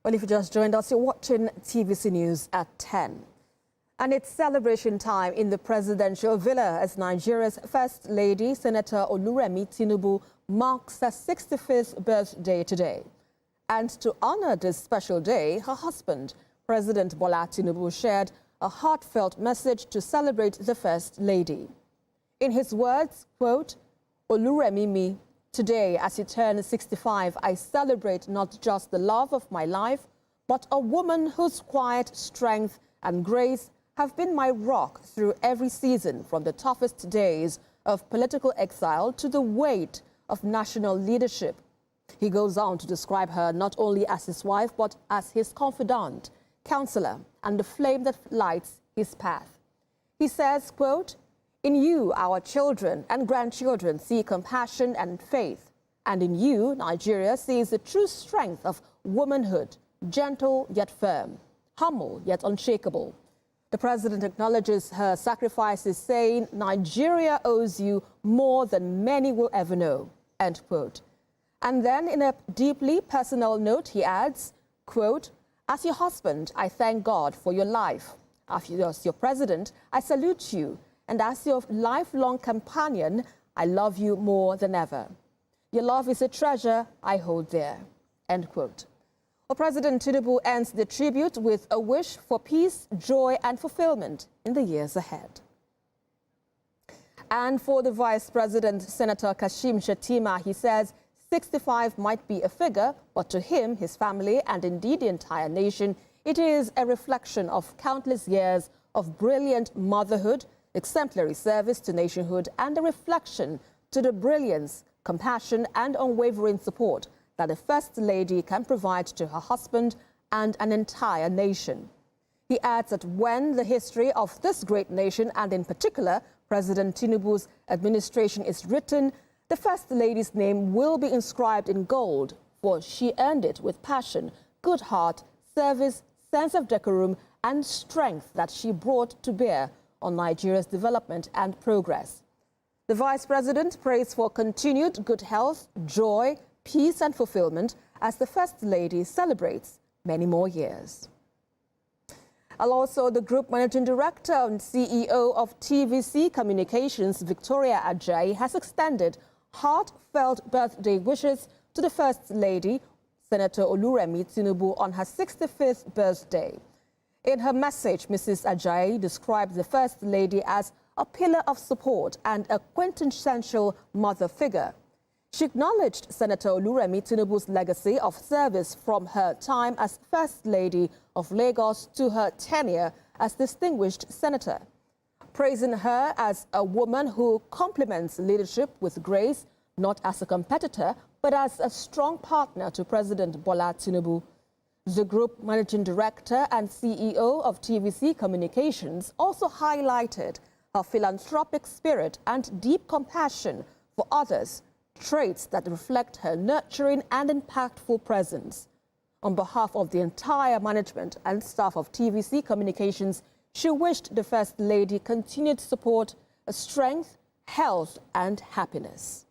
Well, if you just joined us, you're watching TVC News at 10. And it's celebration time in the presidential villa as Nigeria's First Lady, Senator Oluremi Tinubu, marks her 65th birthday today. And to honor this special day, her husband, President Bola Tinubu, shared a heartfelt message to celebrate the First Lady. In his words, quote, "Oluremi mi, today, as you turn 65, I celebrate not just the love of my life, but a woman whose quiet strength and grace have been my rock through every season, from the toughest days of political exile to the weight of national leadership." He goes on to describe her not only as his wife, but as his confidant, counselor, and the flame that lights his path. He says, quote, "In you, our children and grandchildren see compassion and faith. And in you, Nigeria sees the true strength of womanhood, gentle yet firm, humble yet unshakable." The president acknowledges her sacrifices, saying, "Nigeria owes you more than many will ever know," end quote. And then in a deeply personal note, he adds, quote, "As your husband, I thank God for your life. As your president, I salute you. And as your lifelong companion, I love you more than ever. Your love is a treasure I hold dear," end quote. Well, President Tinubu ends the tribute with a wish for peace, joy, and fulfillment in the years ahead. And for the Vice President, Senator Kashim Shettima, he says 65 might be a figure, but to him, his family, and indeed the entire nation, it is a reflection of countless years of brilliant motherhood, exemplary service to nationhood, and a reflection to the brilliance, compassion, and unwavering support that a First Lady can provide to her husband and an entire nation. He adds that when the history of this great nation, and in particular President Tinubu's administration, is written, the First Lady's name will be inscribed in gold, for she earned it with passion, good heart, service, sense of decorum, and strength that she brought to bear on Nigeria's development and progress. The Vice President prays for continued good health, joy, peace and fulfillment as the First Lady celebrates many more years. Also, the Group Managing Director and CEO of TVC Communications, Victoria Ajayi, has extended heartfelt birthday wishes to the First Lady, Senator Oluremi Tinubu, on her 65th birthday. In her message, Mrs. Ajayi described the First Lady as a pillar of support and a quintessential mother figure. She acknowledged Senator Oluremi Tinubu's legacy of service from her time as First Lady of Lagos to her tenure as distinguished senator, praising her as a woman who complements leadership with grace, not as a competitor, but as a strong partner to President Bola Tinubu. The Group Managing Director and CEO of TVC Communications also highlighted her philanthropic spirit and deep compassion for others, traits that reflect her nurturing and impactful presence. On behalf of the entire management and staff of TVC Communications, she wished the First Lady continued support, strength, health, and happiness.